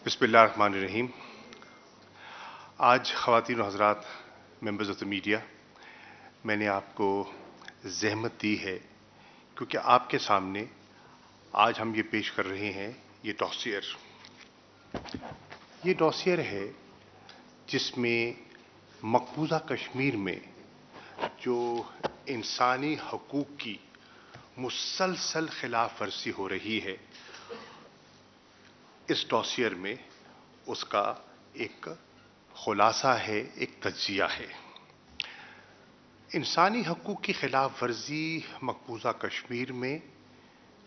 बिस्मिल्लाहिर्रहमानिर्रहीम। आज ख़वातीन और हज़रात, मेंबर्स ऑफ द मीडिया, मैंने आपको ज़हमत दी है क्योंकि आपके सामने आज हम ये पेश कर रहे हैं ये डॉसियर है जिसमें मकबूजा कश्मीर में जो इंसानी हकूक़ की मुसलसल खिलाफ वर्जी हो रही है, इस डॉसियर में उसका एक खुलासा है, एक तज्जिया है। इंसानी हकूक़ की खिलाफ वर्जी मकबूजा कश्मीर में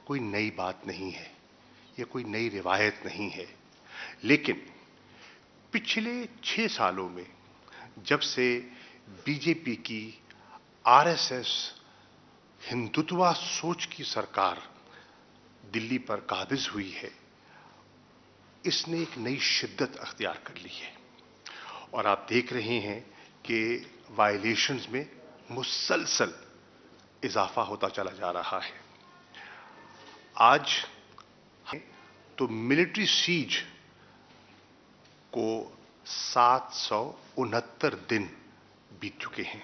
कोई नई बात नहीं है, ये कोई नई रिवायत नहीं है, लेकिन पिछले 6 सालों में जब से बीजेपी की आरएसएस हिंदुत्वा सोच की सरकार दिल्ली पर काबिज हुई है, इसने एक नई शिद्दत अख्तियार कर ली है और आप देख रहे हैं कि वायलेशंस में मुसलसल इजाफा होता चला जा रहा है। आज तो मिलिट्री सीज को 769 दिन बीत चुके हैं।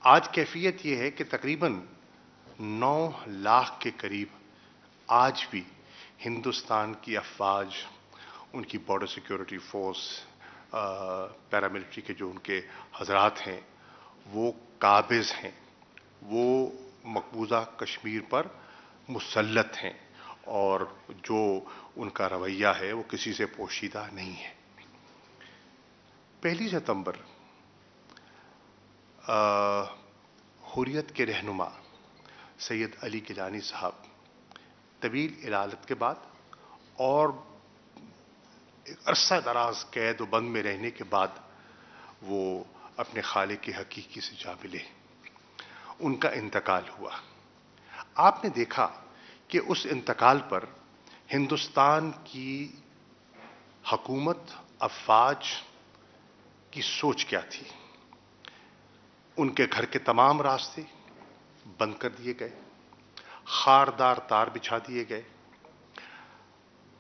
आज कैफियत यह है कि तकरीबन 9 लाख के करीब आज भी हिंदुस्तान की अफवाज, उनकी बॉर्डर सिक्योरिटी फोर्स, पैरामिलिट्री के जो उनके हजरात हैं, वो काबिज हैं, वो मकबूजा कश्मीर पर मुसल्लत हैं और जो उनका रवैया है वो किसी से पोशीदा नहीं है। 1 सितंबर हुर्रियत के रहनुमा सैयद अली गिलानी साहब तवील इलालत के बाद और एक अरसा दराज कैद व बंद में रहने के बाद वो अपने खालिक के हकीकी से जा मिले। उनका इंतकाल हुआ। आपने देखा कि उस इंतकाल पर हिंदुस्तान की हुकूमत, अफवाज की सोच क्या थी। उनके घर के तमाम रास्ते बंद कर दिए गए, खारदार तार बिछा दिए गए।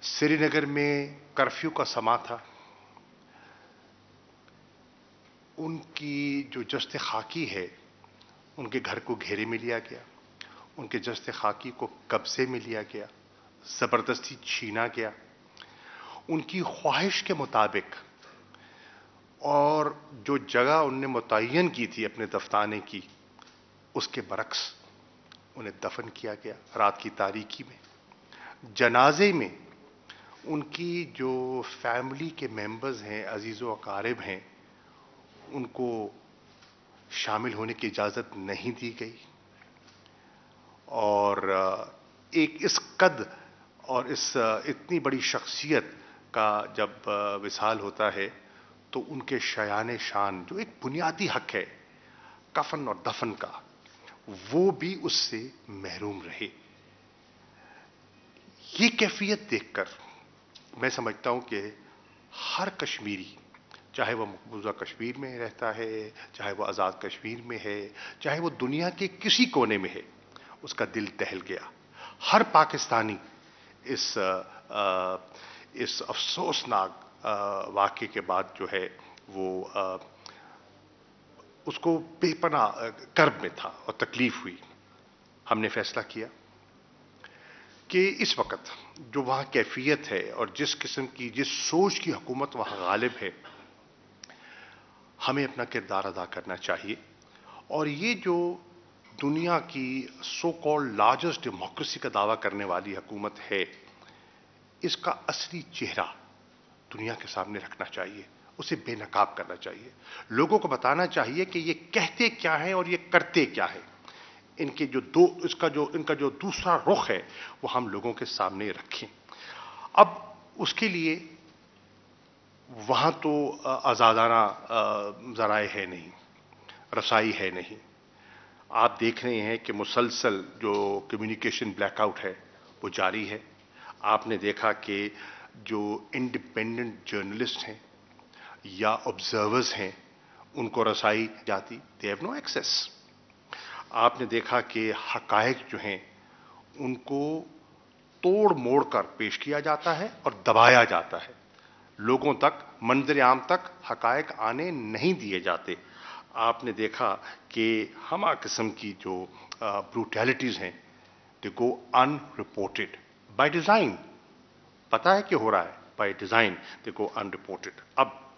श्रीनगर में कर्फ्यू का समा था। उनकी जो जश्त खाकी है, उनके घर को घेरे में लिया गया, उनके जश्त खाकी को कब्जे में लिया गया, जबरदस्ती छीना गया। उनकी ख्वाहिश के मुताबिक और जो जगह उनने मुतय्यन की थी अपने दफनाने की, उसके बरक्स उन्हें दफन किया गया रात की तारीकी में। जनाजे में उनकी जो फैमिली के मेंबर्स हैं, अजीज़ो अकारिब हैं, उनको शामिल होने की इजाज़त नहीं दी गई और एक इस कद और इस इतनी बड़ी शख्सियत का जब विसाल होता है तो उनके शयान शान जो एक बुनियादी हक है कफन और दफन का, वो भी उससे महरूम रहे। ये कैफियत देखकर मैं समझता हूं कि हर कश्मीरी, चाहे वो मकबूजा कश्मीर में रहता है, चाहे वो आज़ाद कश्मीर में है, चाहे वो दुनिया के किसी कोने में है, उसका दिल दहल गया। हर पाकिस्तानी इस अफसोसनाक वाक़े के बाद जो है वो उसको बेपनाह कर्ब में था और तकलीफ हुई। हमने फैसला किया कि इस वक्त जो वहाँ कैफियत है और जिस किस्म की, जिस सोच की हुकूमत वहाँ गालिब है, हमें अपना किरदार अदा करना चाहिए और ये जो दुनिया की सो कॉल्ड लार्जेस्ट डेमोक्रेसी का दावा करने वाली हुकूमत है, इसका असली चेहरा दुनिया के सामने रखना चाहिए, उसे बेनकाब करना चाहिए, लोगों को बताना चाहिए कि ये कहते क्या हैं और ये करते क्या हैं। इनके जो इनका जो दूसरा रुख है वो हम लोगों के सामने रखें। अब उसके लिए वहां तो आज़ादाना ज़राए है नहीं, रसाई है नहीं। आप देख रहे हैं कि मुसलसल जो कम्युनिकेशन ब्लैकआउट है वो जारी है। आपने देखा कि जो इंडिपेंडेंट जर्नलिस्ट हैं या ऑब्जर्वर्स हैं, उनको रसाई जाती, दे हैव नो एक्सेस। आपने देखा कि हकायक जो हैं उनको तोड़ मोड़ कर पेश किया जाता है और दबाया जाता है। लोगों तक, मंजर आम तक हकायक आने नहीं दिए जाते। आपने देखा कि हमा किस्म की जो ब्रूटैलिटीज हैं, दे गो अनरिपोर्टेड बाय डिजाइन। पता है कि हो रहा है, by design they go unreported. अब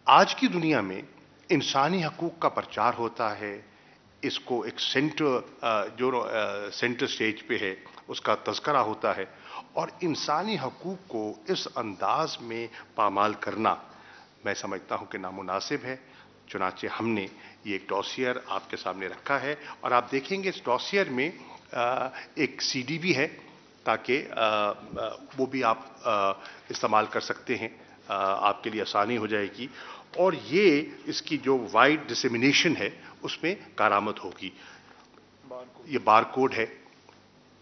आज की दुनिया में इंसानी हकूक का प्रचार होता है, इसको एक सेंटर स्टेज पे है, उसका तज़किरा होता है, और इंसानी हकूक को इस अंदाज में पामाल करना मैं समझता हूं कि नामुनासिब है। चुनांचे हमने ये एक डॉसियर आपके सामने रखा है, और आप देखेंगे इस डॉसियर में एक सीडी भी है, ताकि वो भी आप इस्तेमाल कर सकते हैं, आपके लिए आसानी हो जाएगी। और ये इसकी जो वाइड डिसेमिनेशन है उसमें कारामद होगी। ये बारकोड है,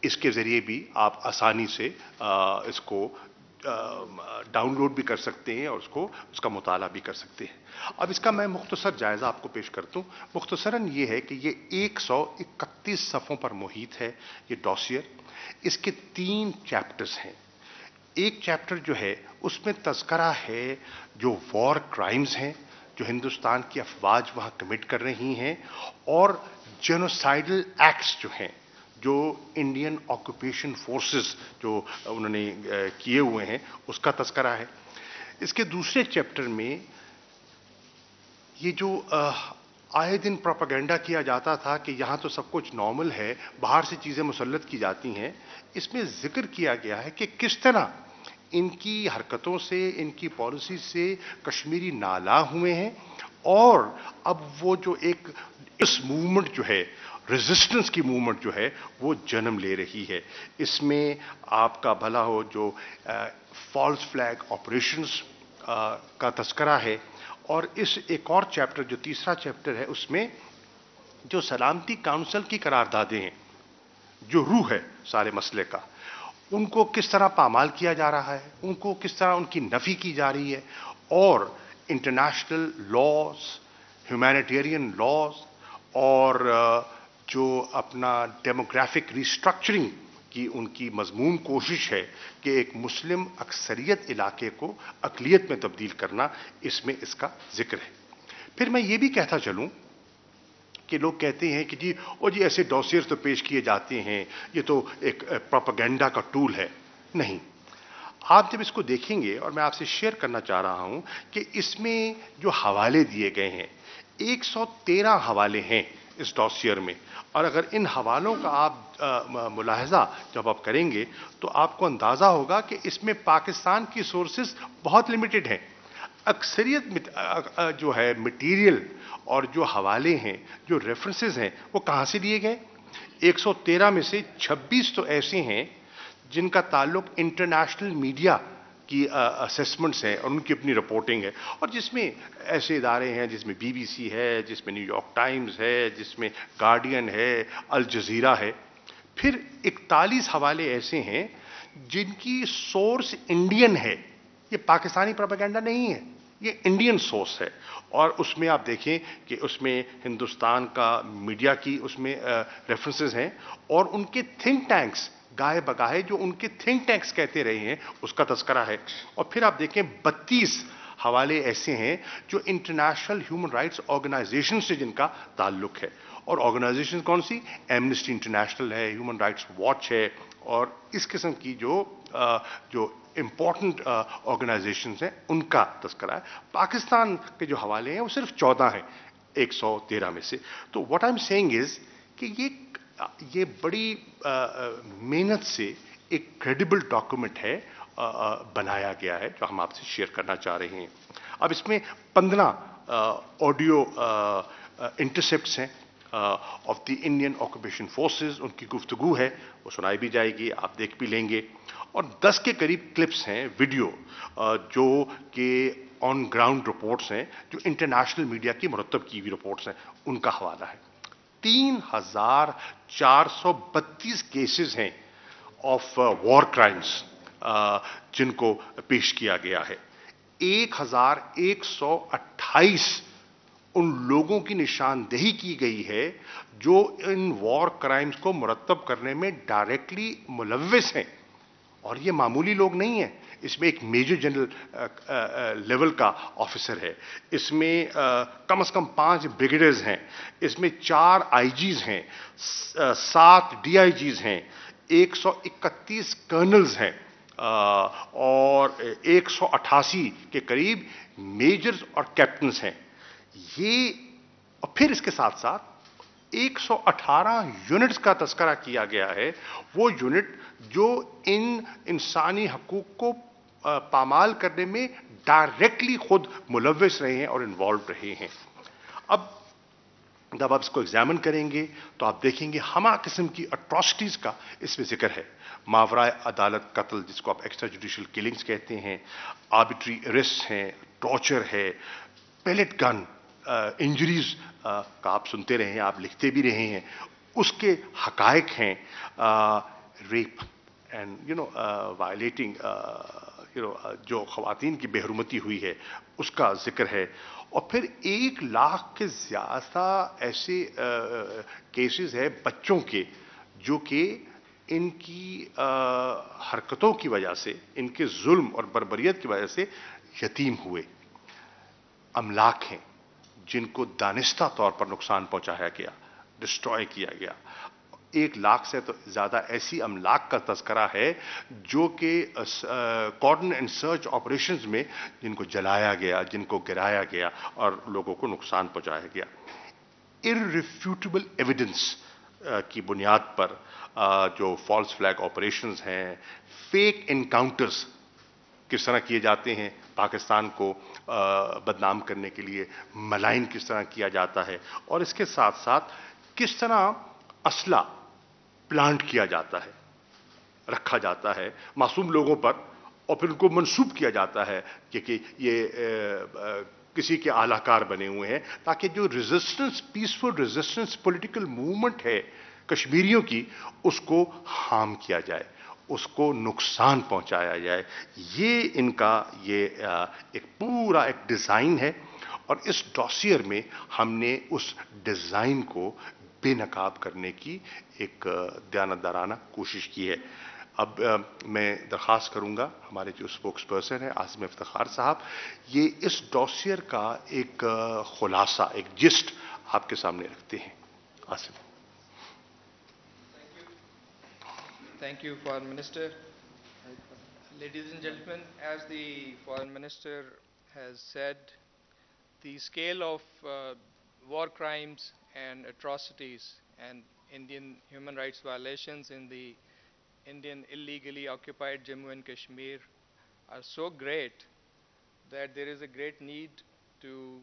इसके जरिए भी आप आसानी से इसको डाउनलोड भी कर सकते हैं और उसका मुताला भी कर सकते हैं। अब इसका मैं मुख्तसर जायजा आपको पेश करता हूँ। मुख्तसरन ये है कि ये 131 सफ़ों पर मुहित है ये डॉसियर। इसके 3 चैप्टर्स हैं। एक चैप्टर जो है उसमें तज़किरा है जो वॉर क्राइम्स हैं जो हिंदुस्तान की अफवाज वहाँ कमिट कर रही हैं, और जेनोसाइडल एक्ट्स जो हैं जो इंडियन ऑक्यूपेशन फोर्सेस जो उन्होंने किए हुए हैं उसका तज़किरा है। इसके दूसरे चैप्टर में ये जो आए दिन प्रोपेगेंडा किया जाता था कि यहाँ तो सब कुछ नॉर्मल है, बाहर से चीज़ें मुसल्लत की जाती हैं, इसमें जिक्र किया गया है कि किस तरह इनकी हरकतों से, इनकी पॉलिसी से कश्मीरी नाला हुए हैं, और अब वो जो एक इस मूवमेंट जो है, रेजिस्टेंस की मूवमेंट जो है, वो जन्म ले रही है। इसमें आपका भला हो जो फॉल्स फ्लैग ऑपरेशंस का तज़किरा है, और इस एक और चैप्टर जो तीसरा चैप्टर है उसमें जो सलामती काउंसिल की करारदादें हैं, जो रूह है सारे मसले का, उनको किस तरह पामाल किया जा रहा है, उनको किस तरह उनकी नफ़ी की जा रही है, और इंटरनेशनल लॉज, ह्यूमैनिटेरियन लॉज, और जो अपना डेमोग्राफिक रिस्ट्रक्चरिंग की उनकी मजमून कोशिश है कि एक मुस्लिम अक्सरियत इलाके को अक़लियत में तब्दील करना, इसमें इसका जिक्र है। फिर मैं ये भी कहता चलूँ कि लोग कहते हैं कि जी ओ जी ऐसे डॉसियर्स तो पेश किए जाते हैं, ये तो एक प्रोपेगेंडा का टूल है। नहीं, आप जब इसको देखेंगे, और मैं आपसे शेयर करना चाह रहा हूं कि इसमें जो हवाले दिए गए हैं, 113 हवाले हैं इस डॉसियर में, और अगर इन हवालों का आप मुलाहजा जब आप करेंगे तो आपको अंदाज़ा होगा कि इसमें पाकिस्तान की सोर्सेज बहुत लिमिटेड हैं। अक्सरियत जो है मटेरियल और जो हवाले हैं, जो रेफरेंसेस हैं, वो कहाँ से लिए गए? 113 में से 26 तो ऐसे हैं जिनका ताल्लुक इंटरनेशनल मीडिया की असेसमेंट्स हैं और उनकी अपनी रिपोर्टिंग है, और जिसमें ऐसे इदारे हैं जिसमें BBC है, जिसमें न्यूयॉर्क टाइम्स है, जिसमें गार्डियन है, अल जज़ीरा है। फिर 41 हवाले ऐसे हैं जिनकी सोर्स इंडियन है, ये पाकिस्तानी प्रोपेगेंडा नहीं है, ये इंडियन सोर्स है, और उसमें आप देखें कि उसमें हिंदुस्तान का मीडिया की उसमें रेफरेंसेस हैं, और उनके थिंक टैंक्स गाहे बगाहे जो उनके थिंक टैंक्स कहते रहे हैं उसका तज़किरा है। और फिर आप देखें 32 हवाले ऐसे हैं जो इंटरनेशनल ह्यूमन राइट्स ऑर्गेनाइजेशन से जिनका ताल्लुक है, और ऑर्गेनाइजेशन कौन सी? एमनेस्टी इंटरनेशनल है, ह्यूमन राइट्स वॉच है, और इस किस्म की जो इंपॉर्टेंट ऑर्गेनाइजेशंस हैं उनका तज़किरा है। पाकिस्तान के जो हवाले हैं वो सिर्फ 14 हैं 113 में से। तो what I am saying is कि ये बड़ी मेहनत से एक क्रेडिबल डॉक्यूमेंट है, बनाया गया है, जो हम आपसे शेयर करना चाह रहे हैं। अब इसमें 15 ऑडियो इंटरसेप्ट्स हैं of the Indian occupation forces, उनकी गुफ्तगू है, वो सुनाई भी जाएगी, आप देख भी लेंगे, और 10 के करीब क्लिप्स हैं वीडियो जो कि ऑन ग्राउंड रिपोर्ट्स हैं, जो इंटरनेशनल मीडिया की मुरतब की हुई रिपोर्ट्स हैं, उनका हवाला है। 3432 केसेस हैं ऑफ वॉर क्राइम्स जिनको पेश किया गया है। 1128 ان لوگوں کی نشاندہی کی گئی ہے جو ان وار کرائمز کو مرتب کرنے میں ڈائریکٹلی ملوث ہیں. اور یہ معمولی لوگ نہیں ہیں. اس میں ایک میجر جنرل لیول کا آفیسر ہے, اس میں کم از کم 5 بریگیڈیئرز ہیں, اس میں 4 آئی جیز ہیں, 7 ڈی آئی جیز ہیں, 131 کرنلز ہیں, اور 188 کے قریب میجرز اور کیپٹنز ہیں. یہ اور پھر اس کے ساتھ ساتھ 118 یونٹس کا تذکرہ کیا گیا ہے, وہ یونٹ جو ان انسانی حقوق کو پامال کرنے میں ڈائریکٹلی خود ملوث رہے ہیں اور انوالو رہے ہیں. اب جب آپ اس کو ایگزامن کریں گے تو آپ دیکھیں گے ہمہ قسم کی اٹراسٹیز کا اس میں ذکر ہے. ماورائے عدالت قتل, جس کو آپ ایکسٹرا جوڈیشل کلنگز کہتے ہیں, آربیٹری اریسٹ ہیں, ٹارچر ہے, پیلٹ گن انجریز کا آپ سنتے رہے ہیں, آپ لکھتے بھی رہے ہیں, اس کے حقائق ہیں. ریپ اینڈ وائلیٹنگ جو خواتین کی بے حرمتی ہوئی ہے اس کا ذکر ہے. اور پھر 1 لاکھ کے زیادہ ایسے کیسز ہیں بچوں کے جو کہ ان کی حرکتوں کی وجہ سے, ان کے ظلم اور بربریت کی وجہ سے یتیم ہوئے. املاک ہیں جن کو دانستہ طور پر نقصان پہنچایا گیا, ڈسٹروائے کیا گیا. 1 لاکھ سے تو زیادہ ایسی املاک کا تذکرہ ہے جو کہ کارڈن اینڈ سرچ آپریشنز میں جن کو جلایا گیا, جن کو گرایا گیا اور لوگوں کو نقصان پہنچایا گیا. irrefutable ایویڈنس کی بنیاد پر جو فالس فلیگ آپریشنز ہیں, فیک انکاؤنٹرز کس طرح کیے جاتے ہیں, پاکستان کو بدنام کرنے کے لیے ملائن کس طرح کیا جاتا ہے, اور اس کے ساتھ ساتھ کس طرح اسلحہ پلانٹ کیا جاتا ہے, رکھا جاتا ہے معصوم لوگوں پر, اور پھر ان کو منسوب کیا جاتا ہے کہ یہ کسی کے اعلی کار بنے ہوئے ہیں, تاکہ جو resistance, peaceful resistance political movement ہے کشمیریوں کی, اس کو ہارم کیا جائے, اس کو نقصان پہنچایا جائے. یہ ان کا یہ ایک پورا ایک ڈیزائن ہے, اور اس ڈاسیئر میں ہم نے اس ڈیزائن کو بے نقاب کرنے کی ایک دیانتدارانہ کوشش کی ہے. اب میں درخواست کروں گا ہمارے جو اسپوکس پرسن ہیں عاصم افتخار صاحب, یہ اس ڈاسیئر کا ایک خلاصہ, ایک جسٹ آپ کے سامنے رکھتے ہیں. Asim. Thank you, Foreign Minister. Ladies and gentlemen, as the Foreign Minister has said, the scale of war crimes and atrocities and Indian human rights violations in the Indian illegally occupied Jammu and Kashmir are so great that there is a great need to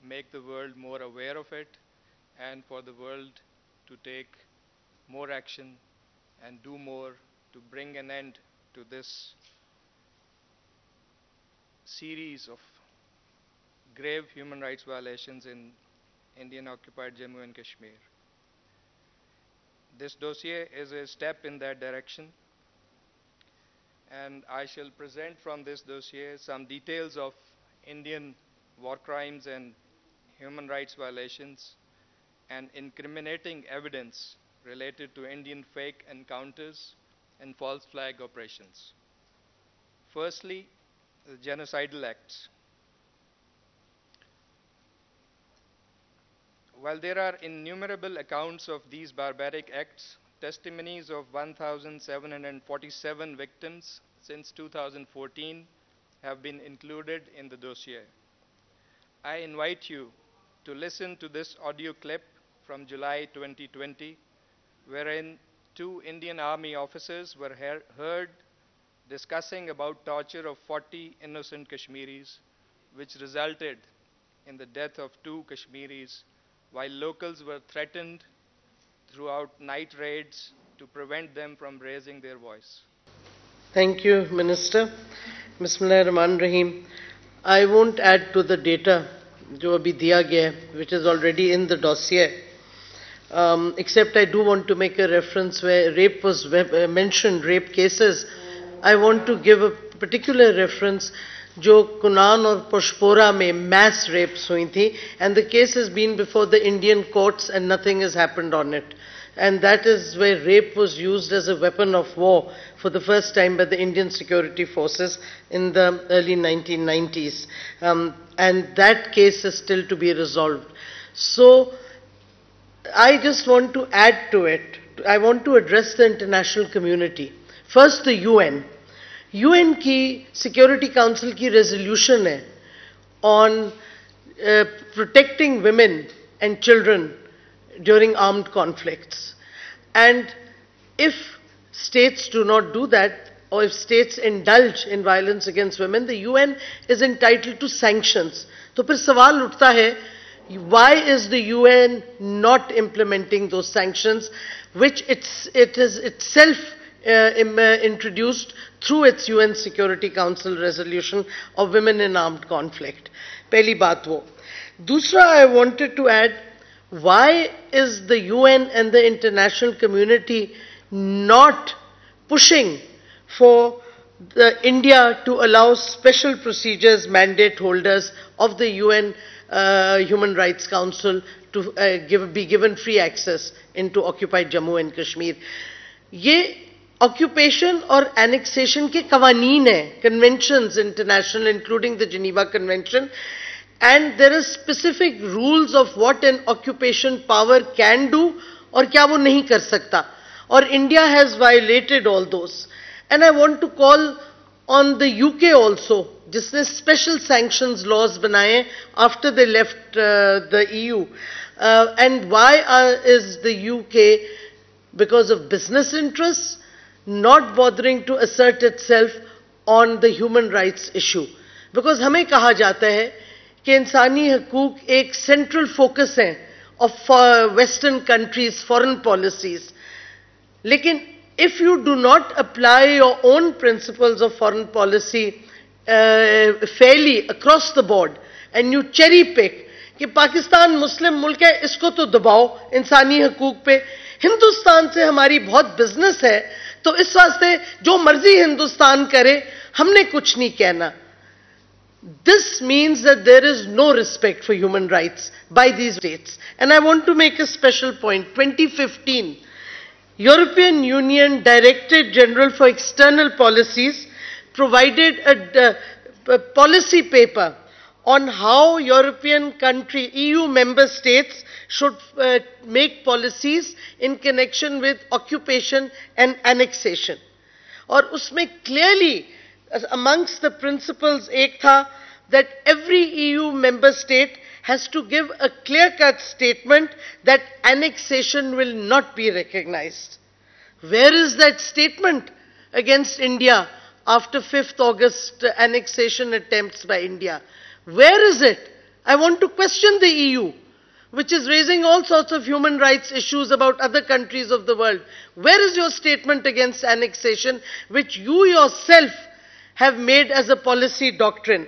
make the world more aware of it, and for the world to take more action and do more to bring an end to this series of grave human rights violations in Indian occupied Jammu and Kashmir. This dossier is a step in that direction, and I shall present from this dossier some details of Indian war crimes and human rights violations and incriminating evidence related to Indian fake encounters and false flag operations. Firstly, the genocidal acts. While there are innumerable accounts of these barbaric acts, testimonies of 1,747 victims since 2014 have been included in the dossier. I invite you to listen to this audio clip from July 2020, wherein 2 Indian Army officers were heard discussing about torture of 40 innocent Kashmiris, which resulted in the death of 2 Kashmiris, while locals were threatened throughout night raids to prevent them from raising their voice. Thank you, Minister. Bismillahirrahmanirrahim. I won't add to the data jo abhi diya gaya hai, which is already in the dossier. Except I do want to make a reference where rape was mentioned, rape cases. I want to give a particular reference जो कुनान और पोशपोरा में mass rapes हुई थी, and the case has been before the Indian courts and nothing has happened on it. And that is where rape was used as a weapon of war for the first time by the Indian security forces in the early 1990s. And that case is still to be resolved. So, I just want to add to it. I want to address the international community. First, the UN. UN की Security Council की resolution है on protecting women and children during armed conflicts. And if states do not do that, or if states indulge in violence against women, the UN is entitled to sanctions. तो फिर सवाल उठता है, why is the UN not implementing those sanctions, which it has itself introduced through its UN Security Council resolution of women in armed conflict? पहली बात वो. दूसरा, I wanted to add, why is the UN and the international community not pushing for India to allow special procedures mandate holders of the UN Human Rights Council to be given free access into occupied Jammu and Kashmir? ये occupation or annexation के कवानीन हैं, conventions international, including the Geneva Convention, and there are specific rules of what an occupation power can do और क्या वो नहीं कर सकता. Or India has violated all those. And I want to call on the UK also, जिसने special sanctions laws बनाए after they left the EU. And why is the UK, because of business interests, not bothering to assert itself on the human rights issue? Because हमें कहा जाता है कि इंसानी हकूक एक central focus है of Western countries' foreign policies. लेकिन if you do not apply your own principles of foreign policy fairly across the board, and you cherry pick कि पाकिस्तान मुस्लिम मुल्क है, इसको तो दबाओ इंसानी हकूक पे, हिंदुस्तान से हमारी बहुत बिजनेस है, तो इस वास्ते जो मर्जी हिंदुस्तान करे, हमने कुछ नहीं कहना. This means that there is no respect for human rights by these states. And I want to make a special point. 2015, European Union Directorate General for External Policies provided a policy paper on how European EU member states should make policies in connection with occupation and annexation. और उसमें clearly amongst the principles एक था that every EU member state has to give a clear-cut statement that annexation will not be recognized. Where is that statement against India after 5th August annexation attempts by India? Where is it? I want to question the EU, which is raising all sorts of human rights issues about other countries of the world. Where is your statement against annexation, which you yourself have made as a policy doctrine?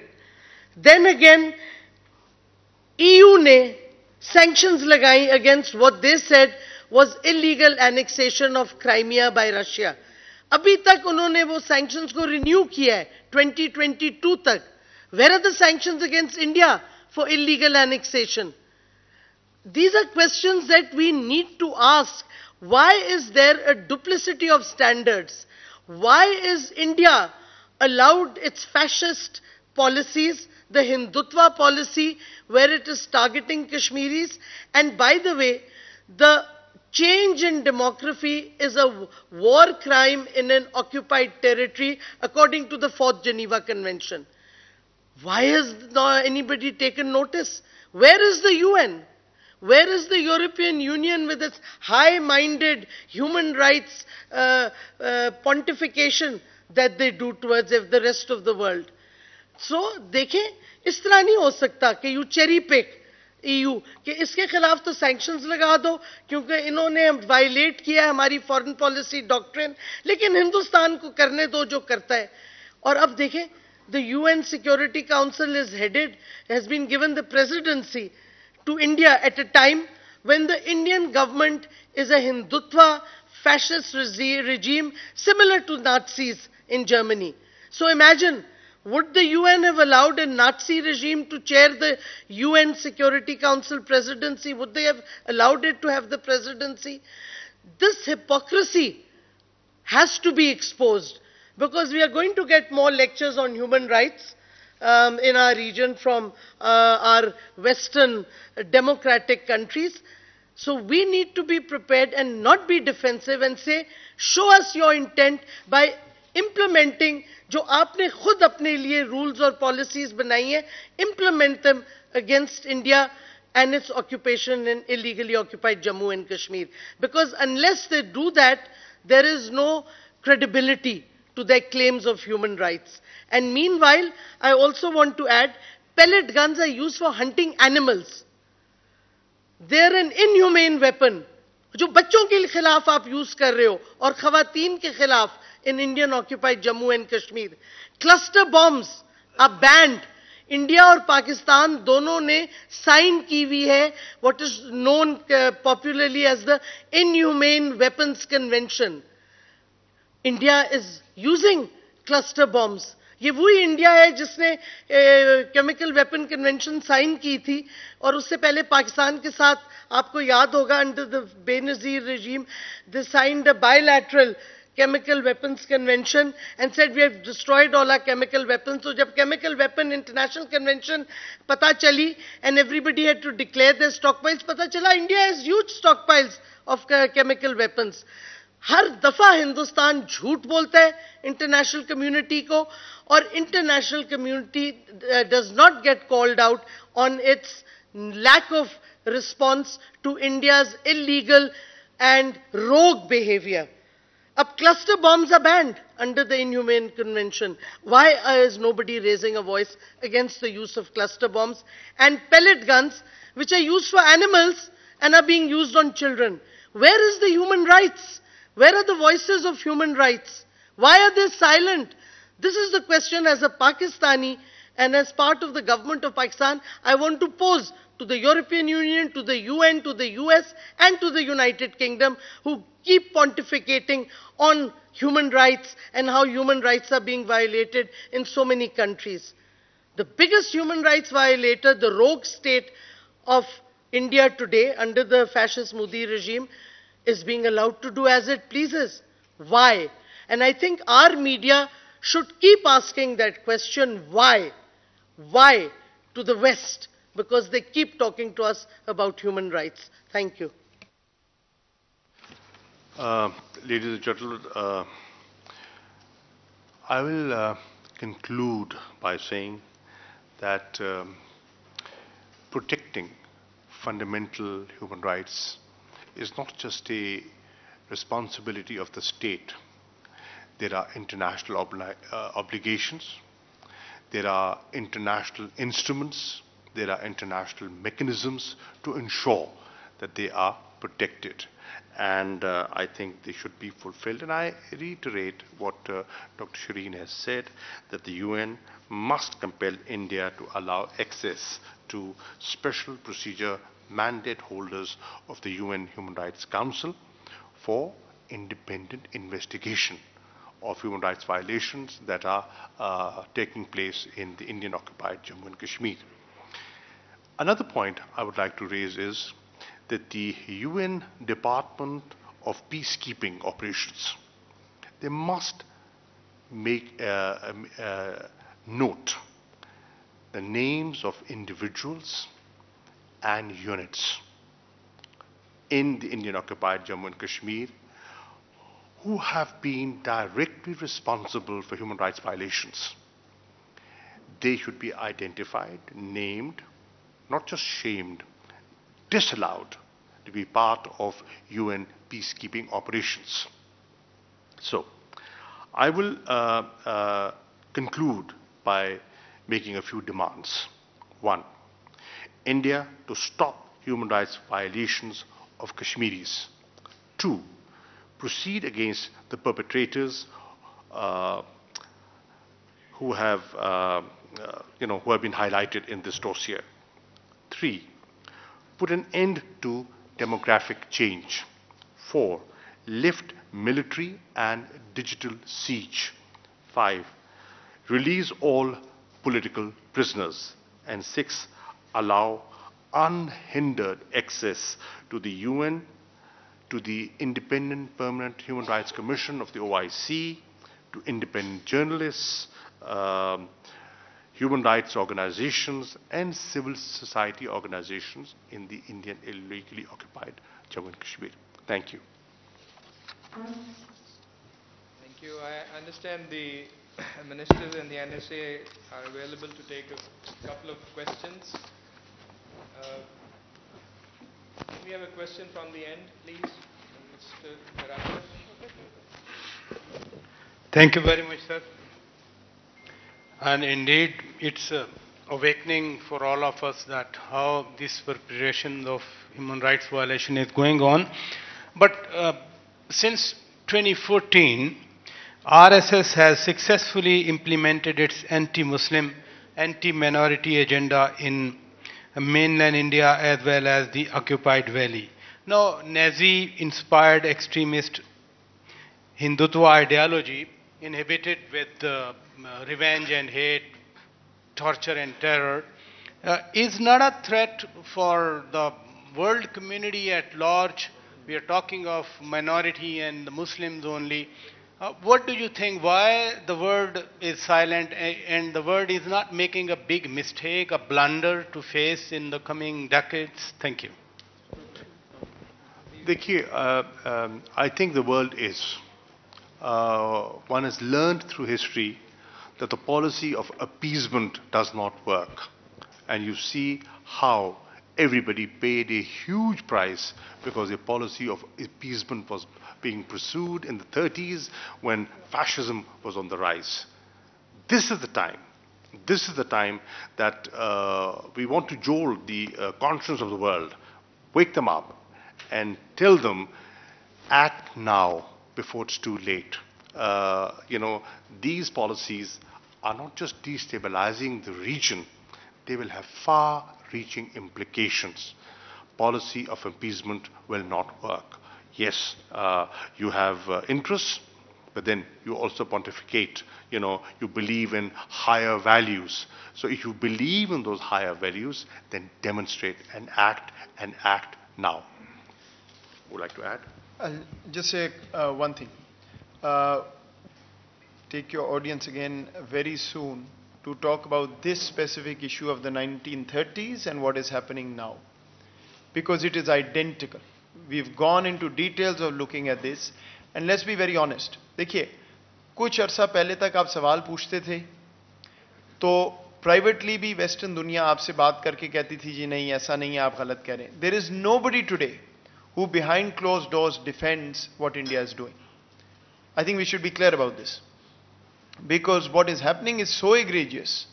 Then again, EU ने sanctions लगाई against what they said was illegal annexation of Crimea by Russia. अभी तक उन्होंने वो sanctions को renew किया है 2022 तक. Where are the sanctions against India for illegal annexation? These are questions that we need to ask. Why is there a duplicity of standards? Why is India allowed its fascist policies, the Hindutva policy, where it is targeting Kashmiris? And by the way, the change in demography is a war crime in an occupied territory according to the 4th Geneva Convention. Why has not anybody taken notice? Where is the UN? Where is the European Union with its high-minded human rights pontification that they do towards the rest of the world? So, देखें, इस तरह नहीं हो सकता कि you cherry pick EU, कि इसके खिलाफ तो sanctions लगा दो क्योंकि इन्होंने violate किया है हमारी foreign policy doctrine, लेकिन हिंदुस्तान को करने दो जो करता है. और अब देखें, the UN Security Council has been given the presidency to India at a time when the Indian government is a Hindutva fascist regime similar to Nazis in Germany. So imagine Would the UN have allowed a Nazi regime to chair the UN Security Council presidency? Would they have allowed it to have the presidency? This hypocrisy has to be exposed, because we are going to get more lectures on human rights in our region from our Western democratic countries. So we need to be prepared and not be defensive and say, show us your intent by implementing जो आपने खुद अपने लिए rules और policies बनाई हैं, implement them against India and its occupation in illegally occupied Jammu and Kashmir. Because unless they do that, there is no credibility to their claims of human rights. And meanwhile, I also want to add, pellet guns are used for hunting animals. They are an inhumane weapon. जो बच्चों के खिलाफ आप use कर रहे हो और खवातीन के खिलाफ in Indian occupied Jammu and Kashmir. Cluster bombs are banned. India और पाकिस्तान दोनों ने साइन की हुई है what is known popularly as the Inhumane Weapons Convention. India is using cluster bombs. ये वही इंडिया है जिसने केमिकल वेपन कन्वेंशन साइन की थी और उससे पहले पाकिस्तान के साथ आपको याद होगा under the Benazir regime they signed a bilateral chemical weapons convention and said we have destroyed all our chemical weapons. So जब chemical weapon international convention पता चली and everybody had to declare their stockpiles, पता चला India has huge stockpiles of chemical weapons. हर दफा हिंदुस्तान झूठ बोलता है international community को और international community does not get called out on its lack of response to India's illegal and rogue behavior. अब cluster bombs are banned under the Inhumane Convention. Why is nobody raising a voice against the use of cluster bombs and pellet guns, which are used for animals and are being used on children? Where is the human rights? Where are the voices of human rights? Why are they silent? This is the question as a Pakistani and as part of the government of Pakistan, I want to pose to the European Union, to the UN, to the US and to the United Kingdom who keep pontificating on human rights and how human rights are being violated in so many countries. The biggest human rights violator, the rogue state of India today under the fascist Modi regime, is being allowed to do as it pleases. Why? And I think our media should keep asking that question, why? Why to the West? Because they keep talking to us about human rights. Thank you. Ladies and gentlemen, I will conclude by saying that protecting fundamental human rights is not just a responsibility of the state. There are international obligations, there are international instruments, there are international mechanisms to ensure that they are protected. And I think they should be fulfilled. And I reiterate what Dr. Shireen has said, that the UN must compel India to allow access to special procedure mandate holders of the UN Human Rights Council for independent investigation of human rights violations that are taking place in the Indian occupied Jammu and Kashmir. Another point I would like to raise is that the UN Department of Peacekeeping Operations, they must make note the names of individuals and units in the Indian occupied Jammu and Kashmir who have been directly responsible for human rights violations. They should be identified, named, not just shamed, disallowed to be part of UN peacekeeping operations. So, I will conclude by making a few demands. One, India to stop human rights violations of Kashmiris. Two, proceed against the perpetrators who have been highlighted in this dossier. Three, put an end to demographic change. Four, lift military and digital siege. Five, release all political prisoners. And 6, allow unhindered access to the UN, to the Independent Permanent Human Rights Commission of the OIC, to independent journalists, human rights organizations, and civil society organizations in the Indian illegally occupied Jammu and Kashmir. Thank you. Thank you. I understand the ministers and the NSA are available to take a couple of questions. Can we have a question from the end, please? Mr. Karakas. Thank you very much, sir. And indeed, it's awakening for all of us that how this perpetration of human rights violation is going on. But since 2014, RSS has successfully implemented its anti-Muslim, anti-minority agenda in mainland India as well as the occupied valley. Now, Nazi-inspired extremist Hindutva ideology, inhibited with revenge and hate, torture and terror, is not a threat for the world community at large. We are talking of minority and the Muslims only. What do you think? Why the world is silent and the world is not making a big mistake, a blunder to face in the coming decades? Thank you. I think the world is. One has learned through history that the policy of appeasement does not work. And you see how everybody paid a huge price because a policy of appeasement was being pursued in the 30s when fascism was on the rise. This is the time. This is the time that we want to jolt the conscience of the world, wake them up, and tell them, act now before it's too late. These policies are not just destabilizing the region, they will have far-reaching implications. Policy of appeasement will not work. Yes, you have interests, but then you also pontificate. You believe in higher values. So if you believe in those higher values, then demonstrate and act now. Would like to add? I'll just say one thing. Take your audience again very soon to talk about this specific issue of the 1930s and what is happening now. Because it is identical. We've gone into details of looking at this. And let's be very honest. देखिए, कुछ अरसा पहले तक आप सवाल पूछते थे, तो privately भी Western दुनिया आपसे बात करके कहती थी जी नहीं ऐसा नहीं है आप गलत कह रहे हैं. There is nobody today who behind closed doors defends what India is doing. I think we should be clear about this. Because what is happening is so egregious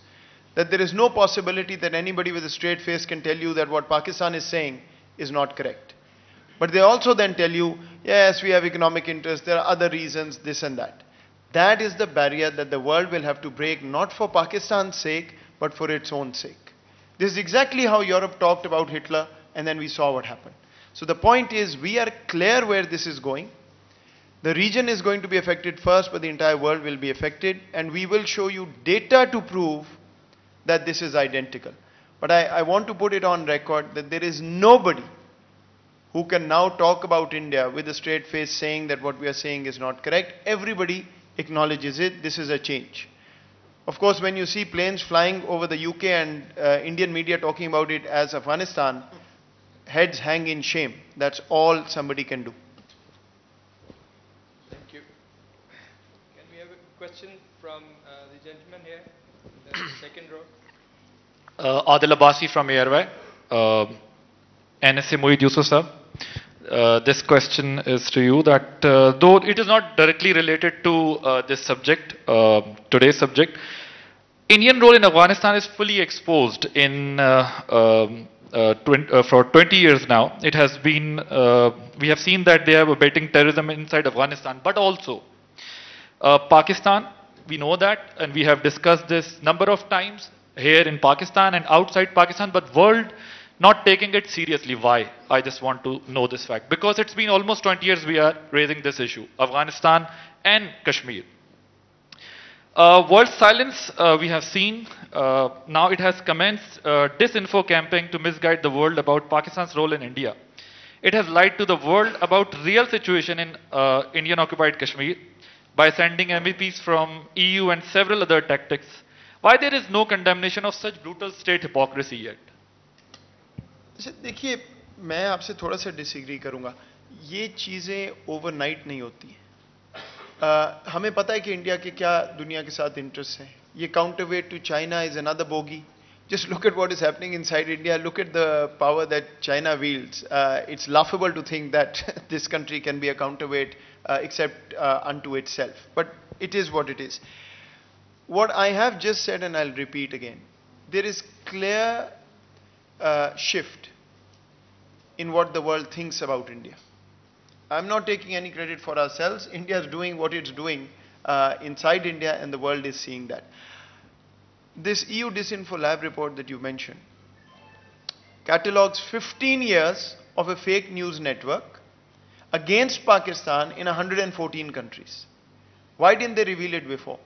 that there is no possibility that anybody with a straight face can tell you that what Pakistan is saying is not correct. But they also then tell you, yes, we have economic interests, there are other reasons, this and that. That is the barrier that the world will have to break, not for Pakistan's sake, but for its own sake. This is exactly how Europe talked about Hitler, and then we saw what happened. So the point is, we are clear where this is going. The region is going to be affected first, but the entire world will be affected, and we will show you data to prove that this is identical. But I want to put it on record that there is nobody who can now talk about India with a straight face saying that what we are saying is not correct. Everybody acknowledges it. This is a change. Of course, when you see planes flying over the UK and Indian media talking about it as Afghanistan, heads hang in shame. That's all somebody can do. Thank you. Can we have a question from the gentleman here, in the second row? Adil Abbasi from Airway. NSA Moeed Yusuf sir. This question is to you that though it is not directly related to this subject, today's subject, Indian role in Afghanistan is fully exposed in for 20 years now. It has been, we have seen that they are abetting terrorism inside Afghanistan, but also Pakistan, we know that, and we have discussed this number of times here in Pakistan and outside Pakistan, but world not taking it seriously. Why? I just want to know this fact. Because it's been almost 20 years we are raising this issue, Afghanistan and Kashmir. World silence, we have seen, now it has commenced disinfo campaign to misguide the world about Pakistan's role in India. It has lied to the world about real situation in Indian occupied Kashmir by sending MEPs from EU and several other tactics. Why there is no condemnation of such brutal state hypocrisy yet? देखिए, मैं आपसे थोड़ा सा disagree करूंगा. ये चीजें overnight नहीं होती हैं. हमें पता है कि इंडिया के क्या दुनिया के साथ इंटरेस्ट हैं. ये counterweight to China is another bogey. Just look at what is happening inside India. Look at the power that China wields. It's laughable to think that this country can be a counterweight except unto itself. But it is what it is. What I have just said, and I'll repeat again, there is clear shift in what the world thinks about India. I'm not taking any credit for ourselves. India is doing what it's doing inside India, and the world is seeing that. This EU Disinfo Lab report that you mentioned catalogues 15 years of a fake news network against Pakistan in 114 countries. Why didn't they reveal it before?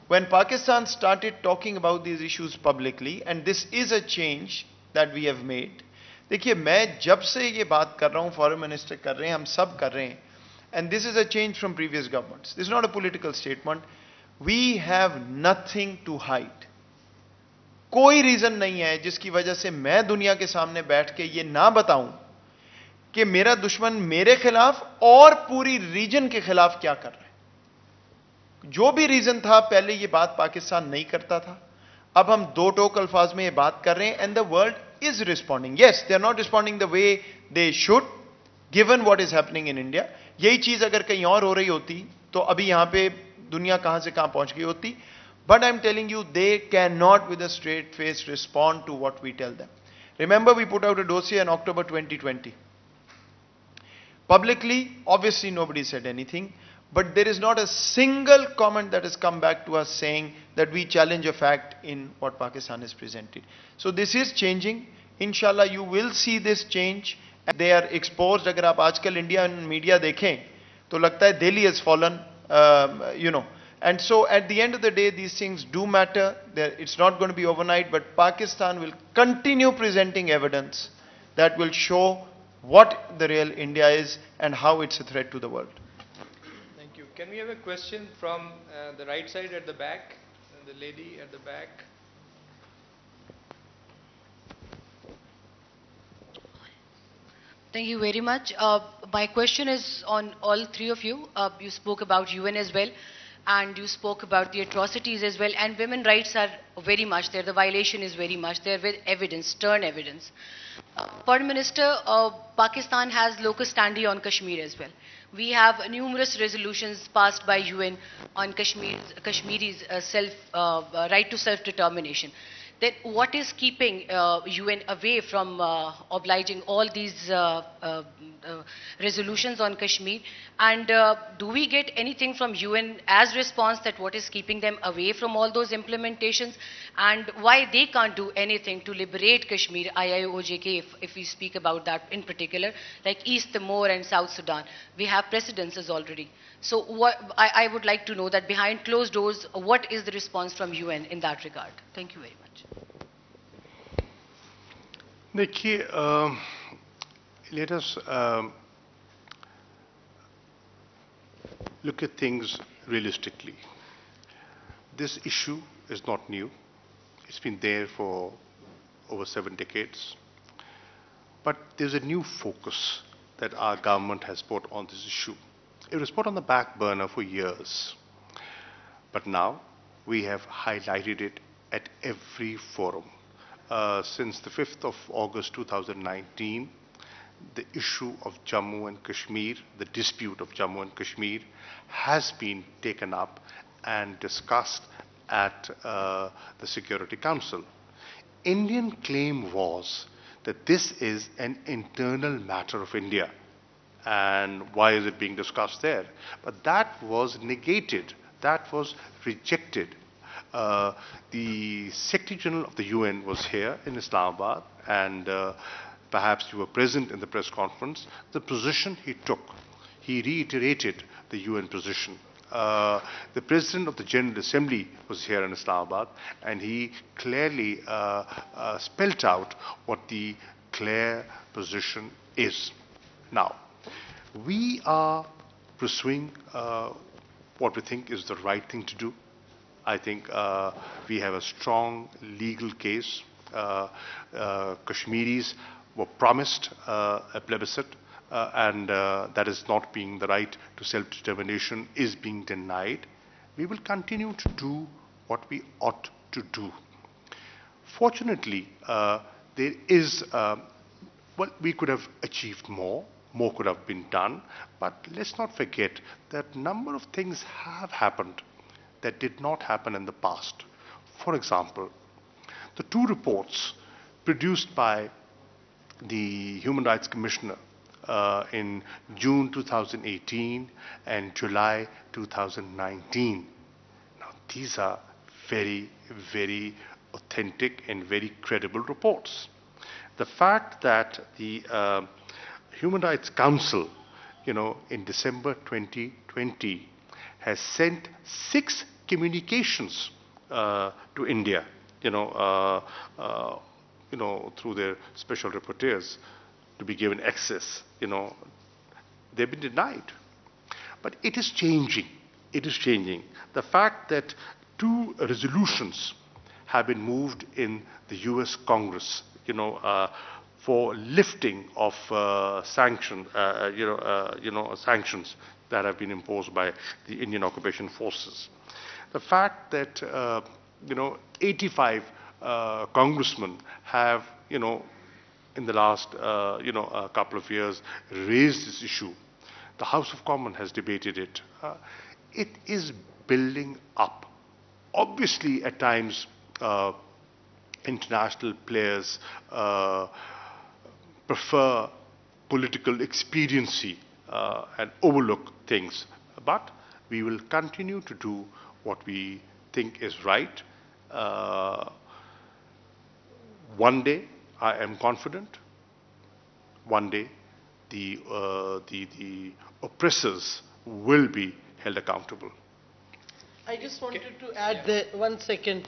When Pakistan started talking about these issues publicly, and this is a change that we have made. देखिए, मैं जब से ये बात कर रहा हूँ, foreign minister कर रहे हैं, हम सब कर रहे हैं, and this is a change from previous governments. This is not a political statement. We have nothing to hide. कोई रीजन नहीं है जिसकी वजह से मैं दुनिया के सामने बैठ के ये ना बताऊं कि मेरा दुश्मन मेरे खिलाफ और पूरी रीजन के खिलाफ क्या कर रहा है. जो भी रीजन था, पहले ये बात पाकिस्तान नहीं करता था. अब हम दो टोक अल्फाज में ये बात कर रहे हैं, and the world is responding. Yes, they are not responding the way they should, given what is happening in India. यही चीज अगर कहीं और हो रही होती तो अभी यहां पे दुनिया कहां से कहां पहुंच गई होती. But I'm telling you, they cannot with a straight face respond to what we tell them. Remember, we put out a dossier in October 2020. Publicly, obviously nobody said anything, but there is not a single comment that has come back to us saying that we challenge a fact in what Pakistan has presented. So this is changing. Inshallah, you will see this change. They are exposed. अगर आप आजकल Indian media देखें, तो लगता है Delhi has fallen, And so at the end of the day, these things do matter. It's not going to be overnight, but Pakistan will continue presenting evidence that will show what the real India is and how it's a threat to the world. Thank you. Can we have a question from the right side at the back? The lady at the back. Thank you very much. My question is on all three of you. You spoke about UN as well, and you spoke about the atrocities as well, and women's rights are very much there. The violation is very much there with evidence, stern evidence. Foreign Minister, Pakistan has locus standi on Kashmir as well. We have numerous resolutions passed by UN on Kashmiri's right to self-determination. Then what is keeping UN away from obliging all these resolutions on Kashmir? And do we get anything from UN as response that what is keeping them away from all those implementations? And why they can't do anything to liberate Kashmir, IIOJK, if we speak about that in particular, like East Timor and South Sudan? We have precedences already. So I would like to know that behind closed doors, what is the response from UN in that regard? Thank you very much. देखिए, let us look at things realistically. This issue is not new. It's been there for over 7 decades. But there's a new focus that our government has put on this issue. It was put on the back burner for years. But now we have highlighted it at every forum. Since the 5th of August 2019, the issue of Jammu and Kashmir, the dispute of Jammu and Kashmir, has been taken up and discussed at the Security Council. Indian claim was that this is an internal matter of India, and why is it being discussed there? But that was negated, that was rejected. The Secretary General of the UN was here in Islamabad, and perhaps you were present in the press conference. The position he took, he reiterated the UN position the President of the General Assembly was here in Islamabad, and he clearly spelt out what the clear position is. Now, we are pursuing what we think is the right thing to do. I think we have a strong legal case. Kashmiris were promised a plebiscite, and that is not being the right to self-determination is being denied. We will continue to do what we ought to do. Fortunately, there is, well, we could have achieved more could have been done, but let's not forget that a number of things have happened that did not happen in the past. For example, the two reports produced by the Human Rights Commissioner in June 2018 and July 2019. Now, these are very, very authentic and very credible reports. The fact that the Human Rights Council, in December 2020, has sent 6 communications to India, through their special rapporteurs to be given access, they've been denied. But it is changing. It is changing. The fact that 2 resolutions have been moved in the US Congress, for lifting of sanctions that have been imposed by the Indian occupation forces. The fact that 85 congressmen have, in the last couple of years raised this issue. The House of Commons has debated it. It is building up. Obviously, at times, international players prefer political expediency and overlook things. But we will continue to do what we think is right. One day, I am confident, one day the oppressors will be held accountable. I just wanted to add there, 1 second.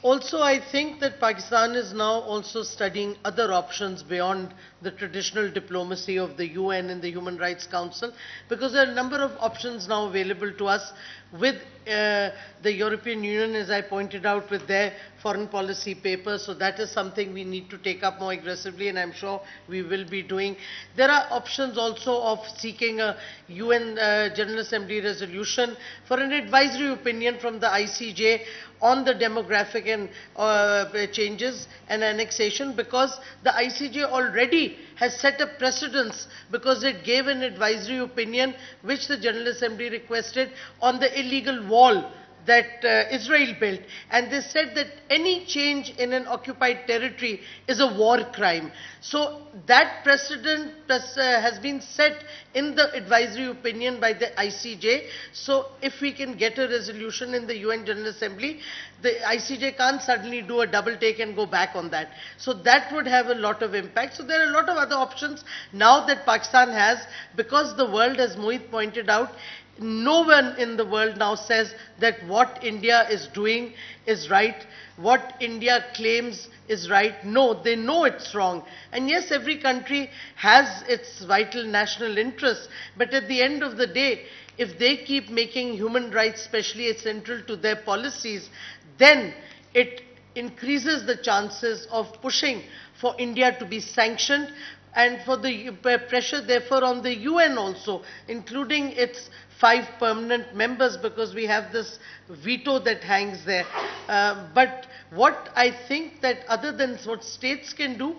Also, I think that Pakistan is now also studying other options beyond the traditional diplomacy of the UN and the Human Rights Council, because there are a number of options now available to us with the European Union, as I pointed out, with their foreign policy paper. So that is something we need to take up more aggressively, and I'm sure we will be doing. There are options also of seeking a UN General Assembly resolution for an advisory opinion from the ICJ on the demographic and changes and annexation, because the ICJ already has set a precedence, because it gave an advisory opinion which the General Assembly requested on the illegal wall that Israel built, and they said that any change in an occupied territory is a war crime. So that precedent has been set in the advisory opinion by the ICJ. So if we can get a resolution in the UN General Assembly, the ICJ can't suddenly do a double take and go back on that. So that would have a lot of impact. So there are a lot of other options now that Pakistan has, because the world, as Moeed pointed out, no one in the world now says that what India is doing is right, what India claims is right. No, they know it's wrong. And yes, every country has its vital national interests, but at the end of the day, if they keep making human rights especially central to their policies, then it increases the chances of pushing for India to be sanctioned, and for the pressure therefore on the UN also, including its 5 permanent members, because we have this veto that hangs there. But what I think that other than what states can do,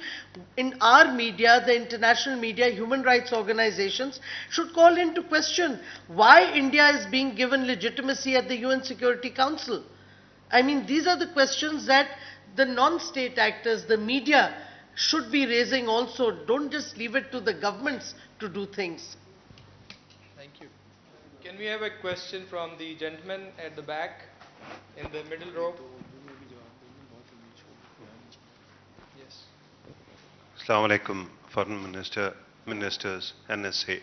in our media, the international media, human rights organizations should call into question why India is being given legitimacy at the UN Security Council. I mean, these are the questions that the non-state actors, the media, should be raising also. Don't just leave it to the governments to do things. Thank you. Can we have a question from the gentleman at the back in the middle row? Yes. Assalamu alaikum, Foreign Minister, Ministers, NSA.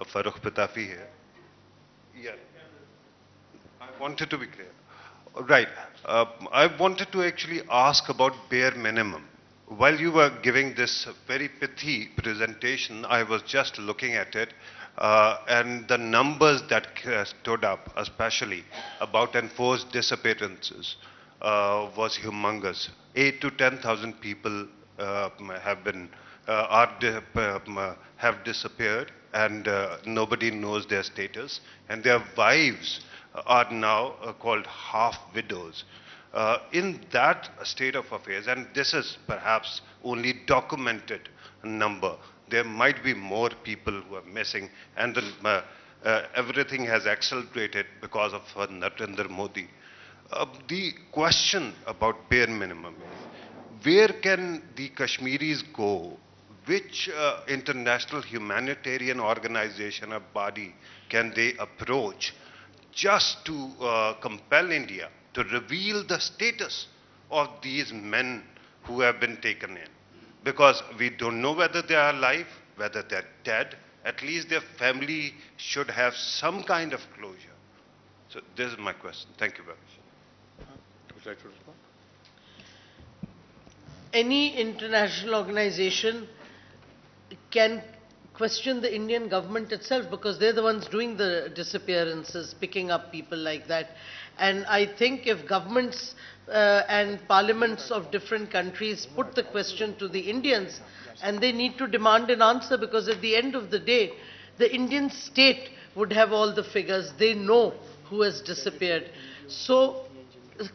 Farooq Patafi here. Yeah. wanted to be clear. Right. I wanted to actually ask about bare minimum. While you were giving this very pithy presentation, I was just looking at it, and the numbers that stood up, especially about enforced disappearances, was humongous. 8 to 10,000 people have been have disappeared, and nobody knows their status, and their wives are now called half widows. In that state of affairs, and this is perhaps only documented number, there might be more people who are missing, and then, everything has accelerated because of Narendra Modi. The question about bare minimum is, where can the Kashmiris go? Which international humanitarian organization or body can they approach just to compel India to reveal the status of these men who have been taken in? Because we don't know whether they are alive, whether they're dead. At least their family should have some kind of closure. So this is my question. Thank you very much. Would you like to respond? Any international organization can question the Indian government itself, because they're the ones doing the disappearances, picking up people like that. And I think if governments and parliaments of different countries put the question to the Indians, and they need to demand an answer, because at the end of the day, the Indian state would have all the figures. They know who has disappeared. So